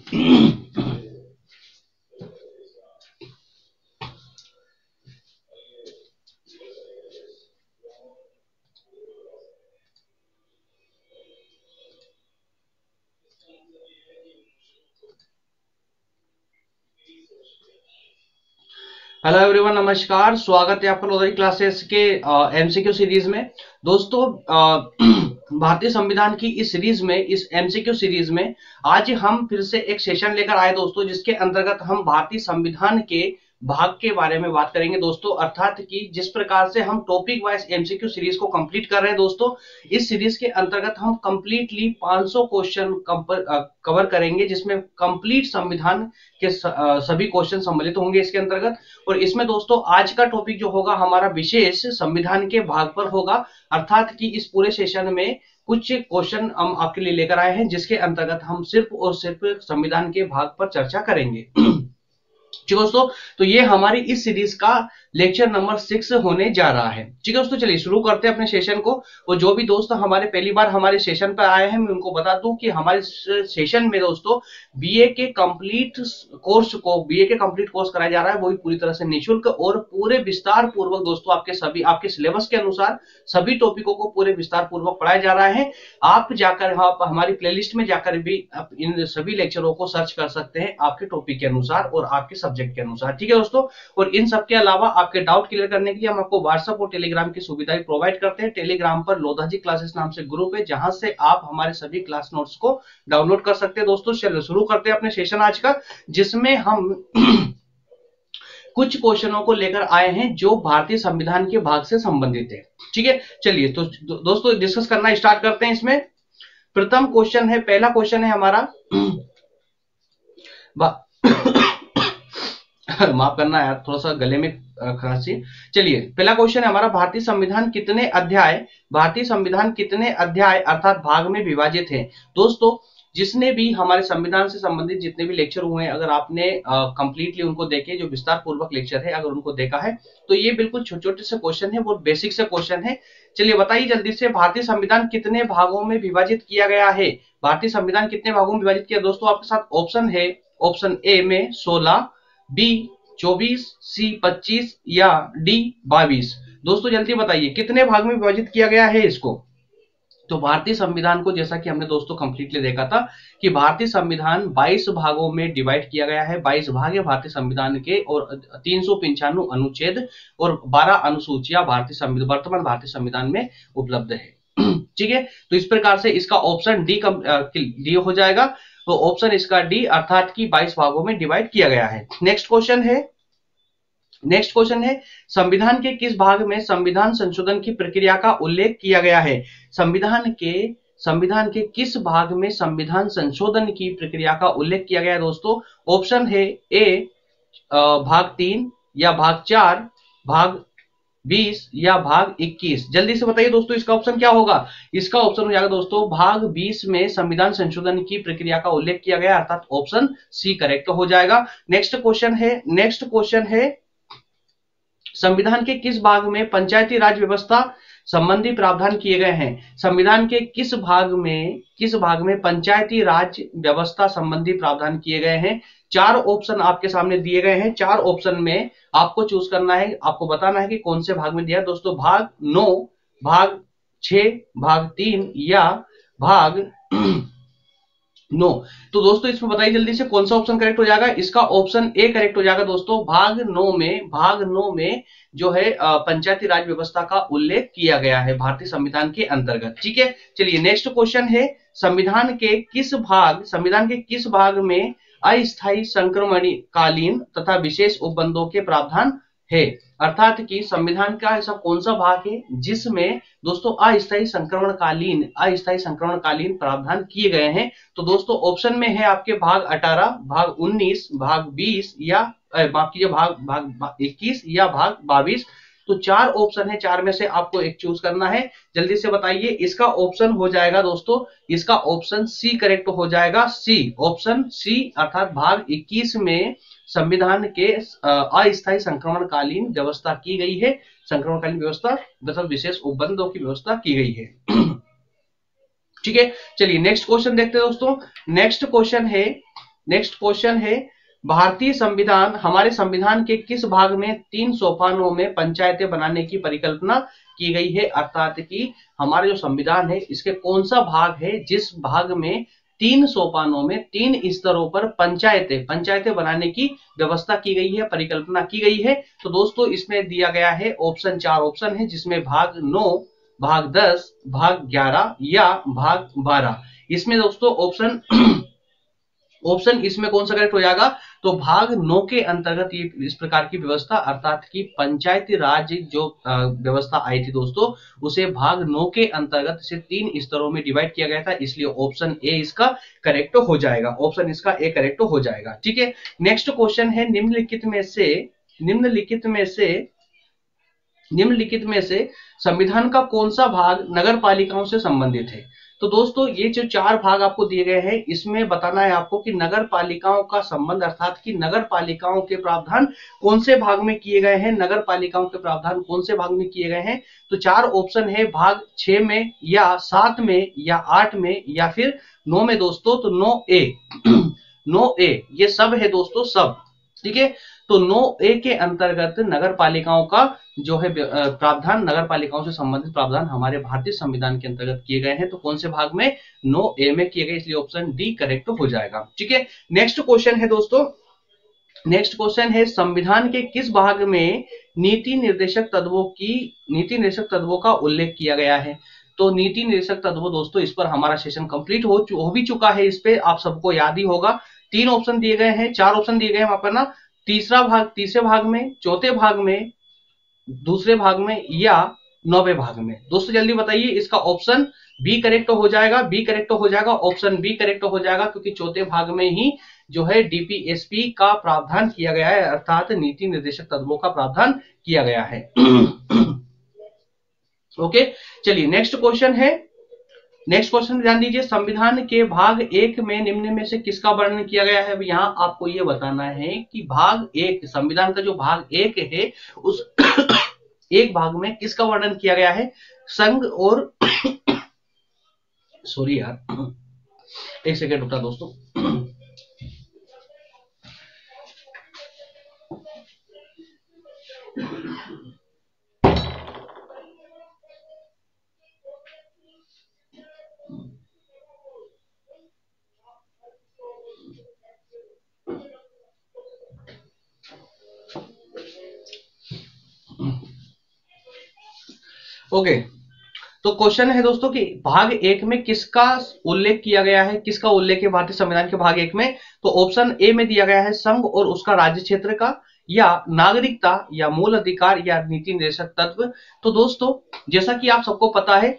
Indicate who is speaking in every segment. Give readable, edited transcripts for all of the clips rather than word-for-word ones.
Speaker 1: Hello everyone, नमस्कार। स्वागत है आपका लोधरी क्लासेस के एमसीक्यू सीरीज में। दोस्तों, भारतीय संविधान की इस सीरीज में, इस एमसीक्यू सीरीज में आज हम फिर से एक सेशन लेकर आए दोस्तों, जिसके अंतर्गत हम भारतीय संविधान के भाग के बारे में बात करेंगे दोस्तों। अर्थात कि जिस प्रकार से हम टॉपिक वाइज एमसीक्यू सीरीज को कंप्लीट कर रहे हैं दोस्तों, इस सीरीज के अंतर्गत हम कंप्लीटली 500 क्वेश्चन कवर करेंगे, जिसमें कंप्लीट संविधान के सभी क्वेश्चन सम्मिलित होंगे इसके अंतर्गत। और इसमें दोस्तों आज का टॉपिक जो होगा हमारा विशेष संविधान के भाग पर होगा। अर्थात कि इस पूरे सेशन में कुछ क्वेश्चन हम आपके लिए लेकर आए हैं, जिसके अंतर्गत हम सिर्फ और सिर्फ संविधान के भाग पर चर्चा करेंगे। ठीक है दोस्तों, तो ये हमारी इस सीरीज का लेक्चर नंबर 6 होने जा रहा है। ठीक है दोस्तों, चलिए शुरू करते हैं अपने सेशन को। और जो भी दोस्त हमारे पहली बार हमारे सेशन पर आए हैं, मैं उनको बता दूं कि हमारे सेशन में दोस्तों बीए के कंप्लीट कोर्स कराया जा रहा है, वो भी पूरी तरह से निःशुल्क और पूरे विस्तार पूर्वक दोस्तों आपके सिलेबस के अनुसार सभी टॉपिकों को पूरे विस्तार पूर्वक पढ़ाया जा रहा है। आप हमारी प्लेलिस्ट में जाकर भी इन सभी लेक्चरों को सर्च कर सकते हैं आपके टॉपिक के अनुसार और आपके सब्जेक्ट के अनुसार। ठीक है दोस्तों, और इन सब के अलावा आपके डाउट क्लियर करने के लिए हम आपको व्हाट्सएप और टेलीग्राम की सुविधा भी प्रोवाइड करते हैं। टेलीग्राम पर लोधाजी क्लासेस नाम से ग्रुप है, जहां से आप हमारे सभी क्लास नोट्स को डाउनलोड कर सकते हैं। दोस्तों चलिए शुरू करते हैं अपने सेशन आज का, जिसमें हम कुछ क्वेश्चनों को लेकर आए हैं जो भारतीय संविधान के भाग से संबंधित है। ठीक है, चलिए तो दोस्तों डिस्कस करना स्टार्ट करते हैं। इसमें प्रथम क्वेश्चन है, पहला क्वेश्चन है हमारा माफ करना यार, थोड़ा सा गले में खांसी। चलिए पहला क्वेश्चन है हमारा, भारतीय संविधान कितने अध्याय अर्थात भाग में विभाजित है। दोस्तों जिसने भी हमारे संविधान से संबंधित जितने भी लेक्चर हुए हैं, अगर आपने कंप्लीटली उनको देखे, जो विस्तार पूर्वक लेक्चर है अगर उनको देखा है, तो ये बिल्कुल छोटे छोटे से क्वेश्चन है, बहुत बेसिक से क्वेश्चन है। चलिए बताइए जल्दी से, भारतीय संविधान कितने भागों में विभाजित किया गया है। भारतीय संविधान कितने भागों में विभाजित किया दोस्तों? आपके साथ ऑप्शन है, ऑप्शन ए में 16, बी 24, सी 25 या डी 22। दोस्तों जल्दी बताइए कितने भाग में विभाजित किया गया है इसको। तो भारतीय संविधान को, जैसा कि हमने दोस्तों कंप्लीटली देखा था कि भारतीय संविधान 22 भागों में डिवाइड किया गया है। 22 भाग है भारतीय संविधान के, और 395 अनुच्छेद और 12 अनुसूचियां वर्तमान भारतीय संविधान में उपलब्ध है। ठीक है, तो इस प्रकार से इसका ऑप्शन डी हो जाएगा। तो ऑप्शन इसका डी, अर्थात कि 22 भागों में डिवाइड किया गया है। नेक्स्ट क्वेश्चन है, संविधान के किस भाग में संविधान संशोधन की प्रक्रिया का उल्लेख किया गया है। संविधान के किस भाग में संविधान संशोधन की प्रक्रिया का उल्लेख किया गया है दोस्तों? ऑप्शन है ए भाग 3 या भाग 4, भाग 20 या भाग 21। जल्दी से बताइए दोस्तों इसका ऑप्शन क्या होगा। इसका ऑप्शन हो जाएगा दोस्तों भाग 20 में संविधान संशोधन की प्रक्रिया का उल्लेख किया गया, अर्थात ऑप्शन सी करेक्ट हो जाएगा। नेक्स्ट क्वेश्चन है संविधान के किस भाग में पंचायती राज व्यवस्था संबंधी प्रावधान किए गए हैं। संविधान के किस भाग में पंचायती राज व्यवस्था संबंधी प्रावधान किए गए हैं। 4 ऑप्शन आपके सामने दिए गए हैं। 4 ऑप्शन में आपको चूज करना है, आपको बताना है कि कौन से भाग में दिया है दोस्तों। भाग 9, भाग 6, भाग 3 या भाग 9। तो दोस्तों इसमें बताइए जल्दी से कौन सा ऑप्शन करेक्ट हो जाएगा। इसका ऑप्शन ए करेक्ट हो जाएगा दोस्तों। भाग 9 में जो है पंचायती राज व्यवस्था का उल्लेख किया गया है भारतीय संविधान के अंतर्गत। ठीक है, चलिए नेक्स्ट क्वेश्चन है, संविधान के किस भाग में अस्थायी संक्रमणकालीन तथा विशेष उपबंधों के प्रावधान है। अर्थात कि संविधान का ऐसा कौन सा भाग है जिसमें दोस्तों अस्थायी संक्रमणकालीन प्रावधान किए गए हैं। तो दोस्तों ऑप्शन में है आपके भाग 18, भाग 19, भाग 20 या माफ कीजिए भाग 21 या भाग 22। तो 4 ऑप्शन है, 4 में से आपको एक चूज करना है। जल्दी से बताइए, इसका ऑप्शन हो जाएगा दोस्तों, इसका ऑप्शन सी करेक्ट हो जाएगा। ऑप्शन सी, अर्थात भाग 21 में संविधान के अस्थायी संक्रमणकालीन व्यवस्था की गई है। संक्रमणकालीन व्यवस्था मतलब विशेष उपबंधों की व्यवस्था की गई है। ठीक है, चलिए नेक्स्ट क्वेश्चन देखते हैं दोस्तों। नेक्स्ट क्वेश्चन है, नेक्स्ट क्वेश्चन है, भारतीय संविधान हमारे संविधान के किस भाग में 3 सोपानों में पंचायतें बनाने की परिकल्पना की गई है? अर्थात कि हमारा जो संविधान है इसके कौन सा भाग है जिस भाग में 3 सोपानों में 3 स्तरों पर पंचायतें बनाने की व्यवस्था की गई है, परिकल्पना की गई है? तो दोस्तों इसमें दिया गया है ऑप्शन, 4 ऑप्शन है, जिसमें भाग 9, भाग 10, भाग 11 या भाग 12। इसमें दोस्तों ऑप्शन इसमें कौन सा करेक्ट हो जाएगा? तो भाग 9 के अंतर्गत ये इस प्रकार की व्यवस्था, अर्थात कि पंचायती राज जो व्यवस्था आई थी दोस्तों, उसे भाग 9 के अंतर्गत इसे 3 स्तरों में डिवाइड किया गया था, इसलिए ऑप्शन ए इसका करेक्ट हो जाएगा, ऑप्शन इसका ए करेक्ट हो जाएगा। ठीक है, नेक्स्ट क्वेश्चन है, निम्नलिखित में से संविधान का कौन सा भाग नगर पालिकाओं से संबंधित है? तो दोस्तों ये जो 4 भाग आपको दिए गए हैं, इसमें बताना है आपको कि नगर पालिकाओं का संबंध, अर्थात कि नगर पालिकाओं के प्रावधान कौन से भाग में किए गए हैं, नगर पालिकाओं के प्रावधान कौन से भाग में किए गए हैं? तो 4 ऑप्शन है, भाग 6 में या 7 में या 8 में या फिर 9 में दोस्तों। तो 9A ये सब है दोस्तों, सब। ठीक है, तो 9A के अंतर्गत नगर पालिकाओं का जो है प्रावधान, नगर पालिकाओं से संबंधित प्रावधान हमारे भारतीय संविधान के अंतर्गत किए गए हैं। तो कौन से भाग में? 9A में किए गए, इसलिए ऑप्शन डी करेक्ट हो जाएगा। ठीक है, नेक्स्ट क्वेश्चन है दोस्तों, नेक्स्ट क्वेश्चन है, संविधान के किस भाग में नीति निर्देशक तत्वों का उल्लेख किया गया है? तो नीति निर्देशक तत्व दोस्तों, इस पर हमारा सेशन कंप्लीट हो भी चुका है, इस पे आप सबको याद ही होगा। 3 ऑप्शन दिए गए हैं, 4 ऑप्शन दिए गए हैं वहां पर ना, तीसरे भाग में, चौथे भाग में, दूसरे भाग में या 9वें भाग में। दोस्तों जल्दी बताइए, इसका ऑप्शन बी करेक्ट हो जाएगा, बी करेक्ट हो जाएगा, ऑप्शन बी करेक्ट हो जाएगा, क्योंकि चौथे भाग में ही जो है डीपीएसपी का प्रावधान किया गया है, अर्थात नीति निर्देशक तत्वों का प्रावधान किया गया है। ओके, चलिए नेक्स्ट क्वेश्चन है, नेक्स्ट क्वेश्चन ध्यान दीजिए, संविधान के भाग 1 में निम्न में से किसका वर्णन किया गया है? यहां आपको यह बताना है कि भाग 1, संविधान का जो भाग 1 है, उस एक भाग में किसका वर्णन किया गया है? संघ और सॉरी यार, एक सेकेंड रुकना दोस्तों। ओके, तो क्वेश्चन है दोस्तों कि भाग 1 में किसका उल्लेख किया गया है? किसका उल्लेख है भारतीय संविधान के भाग 1 में? तो ऑप्शन ए में दिया गया है संघ और उसका राज्य क्षेत्र का, या नागरिकता, या मूल अधिकार, या नीति निर्देशक तत्व। तो दोस्तों जैसा कि आप सबको पता है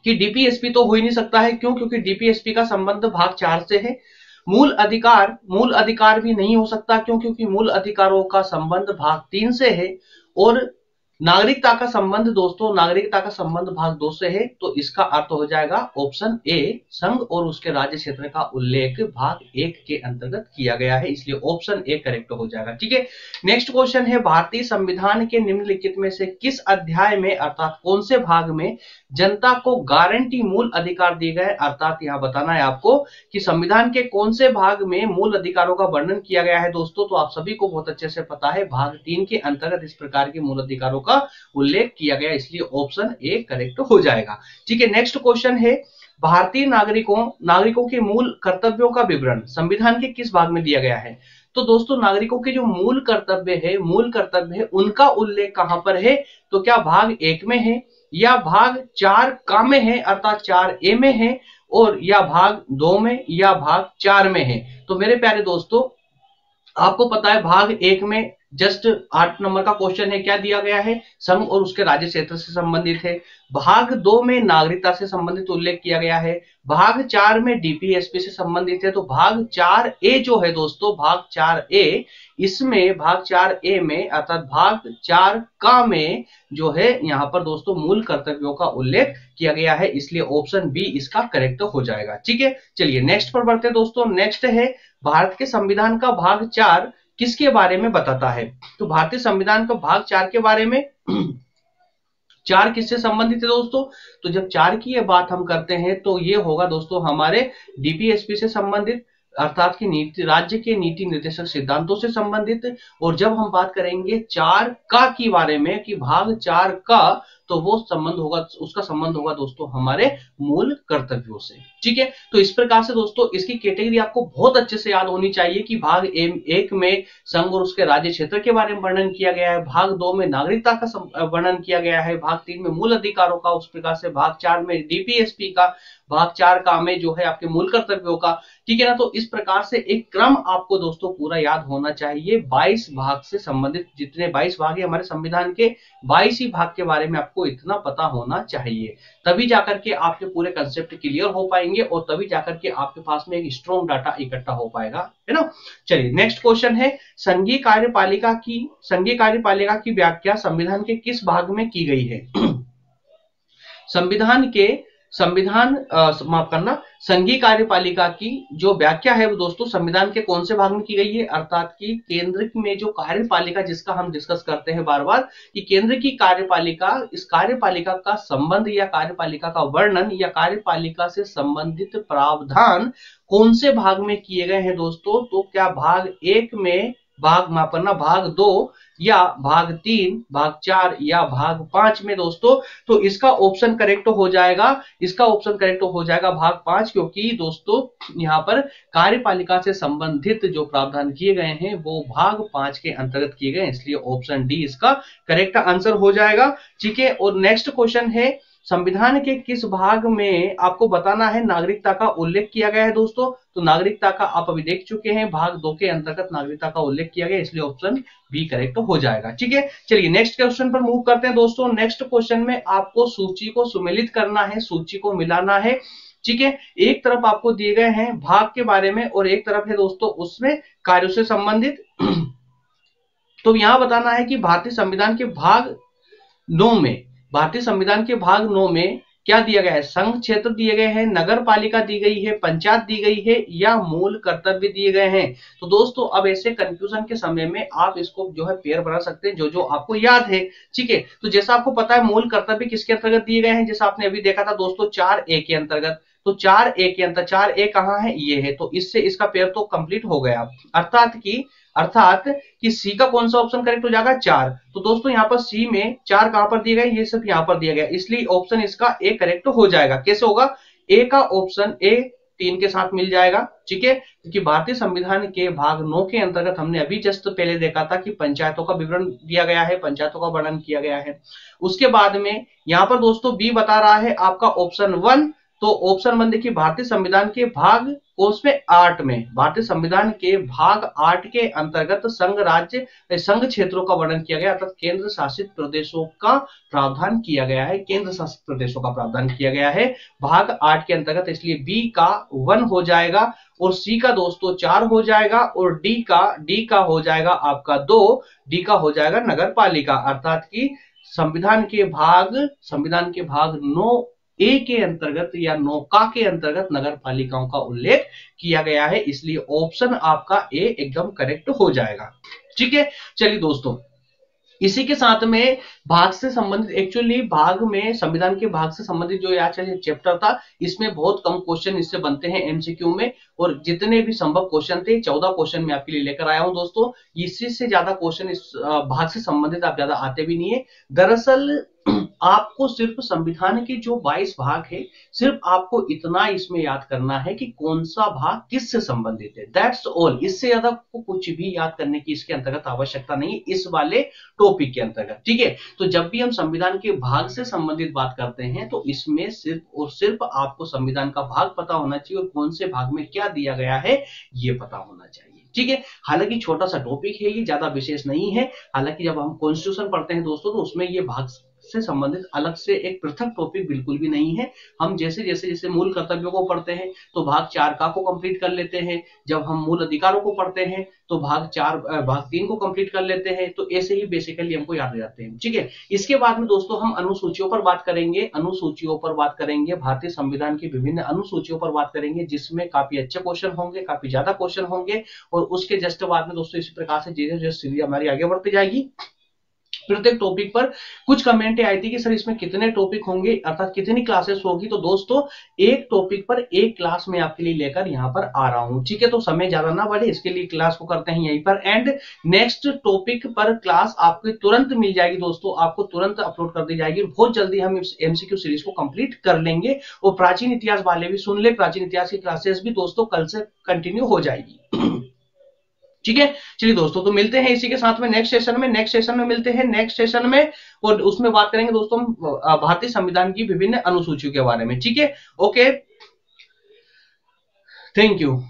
Speaker 1: कि डीपीएसपी तो हो ही नहीं सकता है, क्यों? क्योंकि डीपीएसपी का संबंध भाग 4 से है। मूल अधिकार भी नहीं हो सकता, क्यों? क्योंकि मूल अधिकारों का संबंध भाग 3 से है। और नागरिकता का संबंध दोस्तों, नागरिकता का संबंध भाग 2 से है। तो इसका अर्थ हो जाएगा ऑप्शन ए, संघ और उसके राज्य क्षेत्र का उल्लेख भाग 1 के अंतर्गत किया गया है, इसलिए ऑप्शन ए करेक्ट हो जाएगा। ठीक है, नेक्स्ट क्वेश्चन है, भारतीय संविधान के निम्नलिखित में से किस अध्याय में, अर्थात कौन से भाग में जनता को गारंटी मूल अधिकार दिए गए? अर्थात यहां बताना है आपको कि संविधान के कौन से भाग में मूल अधिकारों का वर्णन किया गया है दोस्तों। तो आप सभी को बहुत अच्छे से पता है, भाग 3 के अंतर्गत इस प्रकार के मूल अधिकारों का उल्लेख किया गया, इसलिए ऑप्शन ए करेक्ट हो जाएगा। ठीक है, नेक्स्ट क्वेश्चन है, भारतीय नागरिकों के मूल कर्तव्यों का विवरण संविधान के किस भाग में दिया गया है? तो दोस्तों नागरिकों के जो मूल कर्तव्य है उनका उल्लेख कहां पर है? तो क्या भाग 1 में है, या भाग 4 का में है, अर्थात 4A में है, और या भाग 2 में, या भाग 4 में है? तो मेरे प्यारे दोस्तों आपको पता है भाग 1 में जस्ट 8 नंबर का क्वेश्चन है, क्या दिया गया है? संघ और उसके राज्य क्षेत्र से संबंधित है। भाग 2 में नागरिकता से संबंधित उल्लेख किया गया है। भाग 4 में डीपीएसपी से संबंधित है। तो भाग 4A जो है दोस्तों, भाग 4A, इसमें भाग 4A में अर्थात भाग 4 का में जो है यहाँ पर दोस्तों मूल कर्तव्यों का उल्लेख किया गया है, इसलिए ऑप्शन बी इसका करेक्ट हो जाएगा। ठीक है, चलिए नेक्स्ट पर बढ़ते हैं दोस्तों। नेक्स्ट है, भारत के संविधान का भाग 4 किसके बारे में बताता है? तो भारतीय संविधान का भाग 4 के बारे में 4 किससे संबंधित है दोस्तों? तो जब 4 की ये बात हम करते हैं तो ये होगा दोस्तों हमारे डीपीएसपी से संबंधित, अर्थात कि नीति, राज्य के नीति निर्देशक सिद्धांतों से संबंधित। और जब हम बात करेंगे 4 के बारे में कि भाग 4 का, तो वो संबंध होगा, उसका संबंध होगा दोस्तों हमारे मूल कर्तव्यों से। ठीक है, तो इस प्रकार से दोस्तों इसकी कैटेगरी आपको बहुत अच्छे से याद होनी चाहिए कि भाग 1 में संघ और उसके राज्य क्षेत्र के बारे में वर्णन किया गया है, भाग 2 में नागरिकता का वर्णन किया गया है, भाग 3 में मूल अधिकारों का, उस प्रकार से भाग 4 में डीपीएसपी का, भाग 4 का में जो है आपके मूल कर्तव्यों का। ठीक है ना, तो इस प्रकार से एक क्रम आपको दोस्तों पूरा याद होना चाहिए। 22 भाग से संबंधित, जितने 22 भाग है हमारे संविधान के, 22 ही भाग के बारे में आपको इतना पता होना चाहिए, तभी जाकर के आपके पूरे कंसेप्ट क्लियर हो पाएंगे और तभी जाकर के आपके पास में एक स्ट्रॉन्ग डाटा इकट्ठा हो पाएगा, है ना। चलिए नेक्स्ट क्वेश्चन है, संघीय कार्यपालिका की व्याख्या संविधान के किस भाग में की गई है? माफ करना, संघीय कार्यपालिका की जो व्याख्या है वो दोस्तों संविधान के कौन से भाग में की गई है? अर्थात कि केंद्र में जो कार्यपालिका, जिसका हम डिस्कस करते हैं बार बार कि केंद्र की कार्यपालिका, इस कार्यपालिका का संबंध या कार्यपालिका का वर्णन या कार्यपालिका से संबंधित प्रावधान कौन से भाग में किए गए हैं दोस्तों? तो क्या भाग 1 में, भाग 2 या भाग 3, भाग 4 या भाग 5 में दोस्तों? तो इसका ऑप्शन करेक्ट हो जाएगा, भाग 5, क्योंकि दोस्तों यहाँ पर कार्यपालिका से संबंधित जो प्रावधान किए गए हैं वो भाग 5 के अंतर्गत किए गए, इसलिए ऑप्शन डी इसका करेक्ट आंसर हो जाएगा। ठीक है, और नेक्स्ट क्वेश्चन है, संविधान के किस भाग में आपको बताना है नागरिकता का उल्लेख किया गया है दोस्तों? तो नागरिकता का आप अभी देख चुके हैं, भाग 2 के अंतर्गत नागरिकता का उल्लेख किया गया, इसलिए ऑप्शन बी करेक्ट हो जाएगा। ठीक है, चलिए नेक्स्ट क्वेश्चन पर मूव करते हैं दोस्तों। नेक्स्ट क्वेश्चन में आपको सूची को सुमेलित करना है, सूची को मिलाना है। ठीक है, एक तरफ आपको दिए गए हैं भाग के बारे में और एक तरफ है दोस्तों उसमें कार्यों से संबंधित। तो यहां बताना है कि भारतीय संविधान के भाग 9 में क्या दिया गया है? संघ क्षेत्र दिए गए हैं, नगर पालिका दी गई है, पंचायत दी गई है या मूल कर्तव्य दिए गए हैं? तो दोस्तों अब ऐसे कंफ्यूजन के समय में आप इसको जो है पेयर बना सकते हैं, जो जो आपको याद है। ठीक है, तो जैसा आपको पता है मूल कर्तव्य किसके अंतर्गत दिए गए हैं, जैसा आपने अभी देखा था दोस्तों 4A के अंतर्गत। तो 4A के अंतर, 4A कहाँ है? ये है, तो इससे इसका पेयर तो कंप्लीट हो गया। अर्थात कि सी का कौन सा ऑप्शन करेक्ट हो जाएगा? 4। तो दोस्तों यहाँ पर सी में 4 कहां पर दिए गए? ये सिर्फ यहाँ पर दिया गया, इसलिए ऑप्शन इसका ए करेक्ट हो जाएगा। कैसे होगा? ए का ऑप्शन ए 3 के साथ मिल जाएगा। ठीक है, क्योंकि भारतीय संविधान के भाग 9 के अंतर्गत हमने अभी जस्ट पहले देखा था कि पंचायतों का विवरण दिया गया है, पंचायतों का वर्णन किया गया है। उसके बाद में यहाँ पर दोस्तों बी बता रहा है आपका ऑप्शन 1। तो ऑप्शन 1 देखिए, भारतीय संविधान के भाग उसमें 8 में, भारतीय संविधान के भाग 8 के अंतर्गत संघ क्षेत्रों का वर्णन किया गया, अर्थात केंद्र शासित प्रदेशों का प्रावधान किया गया है, भाग 8 के अंतर्गत, इसलिए बी का 1 हो जाएगा और सी का दोस्तों 4 हो जाएगा और डी का हो जाएगा आपका 2, डी का हो जाएगा नगर पालिका। अर्थात कि संविधान के भाग 9A के अंतर्गत या 9 के अंतर्गत नगर पालिकाओं का उल्लेख किया गया है, इसलिए ऑप्शन आपका ए एकदम करेक्ट हो जाएगा। ठीक है, चलिए दोस्तों इसी के साथ में भाग से संबंधित, एक्चुअली भाग में संविधान के भाग से संबंधित जो आज चैप्टर था, इसमें बहुत कम क्वेश्चन इससे बनते हैं एमसीक्यू में, और जितने भी संभव क्वेश्चन थे 14 क्वेश्चन मैं आपके लिए लेकर आया हूं दोस्तों। इससे ज्यादा क्वेश्चन इस भाग से संबंधित आप ज्यादा आते भी नहीं है। दरअसल आपको सिर्फ संविधान के जो 22 भाग है, सिर्फ आपको इतना इसमें याद करना है कि कौन सा भाग किससे संबंधित है, दैट्स ऑल। इससे ज्यादा आपको कुछ भी याद करने की इसके अंतर्गत आवश्यकता नहीं है इस वाले टॉपिक के अंतर्गत। ठीक है, तो जब भी हम संविधान के भाग से संबंधित बात करते हैं तो इसमें सिर्फ और सिर्फ आपको संविधान का भाग पता होना चाहिए और कौन से भाग में क्या दिया गया है ये पता होना चाहिए। ठीक है, हालांकि छोटा सा टॉपिक है, ये ज्यादा विशेष नहीं है। हालांकि जब हम कॉन्स्टिट्यूशन पढ़ते हैं दोस्तों तो उसमें ये भाग से संबंधित अलग से एक पृथक टॉपिक बिल्कुल भी नहीं है। हम जैसे मूल कर्तव्यों को पढ़ते हैं तो भाग 4 को कंप्लीट कर लेते हैं, जब हम मूल अधिकारों को पढ़ते हैं तो भाग 3 को कंप्लीट कर लेते हैं, तो ऐसे ही बेसिकली हमको याद रहते हैं। ठीक है, इसके बाद में दोस्तों हम अनुसूचियों पर बात करेंगे, भारतीय संविधान की विभिन्न अनुसूचियों पर बात करेंगे, जिसमें काफी अच्छे क्वेश्चन होंगे, काफी ज्यादा क्वेश्चन होंगे। और उसके जस्ट बाद में दोस्तों इसी प्रकार से जैसे सीरीज हमारी आगे बढ़ती जाएगी प्रत्येक टॉपिक पर कुछ कमेंटें आई थी कि सर इसमें कितने टॉपिक होंगे, अर्थात कितनी क्लासेस होगी। तो दोस्तों एक टॉपिक पर एक क्लास में आपके लिए लेकर यहां पर आ रहा हूं, ठीक है। तो समय ज्यादा ना बढ़े इसके लिए क्लास को करते हैं यहीं पर एंड। नेक्स्ट टॉपिक पर क्लास आपको तुरंत मिल जाएगी दोस्तों, आपको तुरंत अपलोड कर दी जाएगी। बहुत जल्दी हम इस एमसीक्यू सीरीज को कंप्लीट कर लेंगे। और प्राचीन इतिहास वाले भी सुन ले, प्राचीन इतिहास की क्लासेस भी दोस्तों कल से कंटिन्यू हो जाएगी। ठीक है, चलिए दोस्तों, तो मिलते हैं इसी के साथ में नेक्स्ट सेशन में मिलते हैं नेक्स्ट सेशन में। और उसमें बात करेंगे दोस्तों हम भारतीय संविधान की विभिन्न अनुसूचियों के बारे में। ठीक है, ओके, थैंक यू।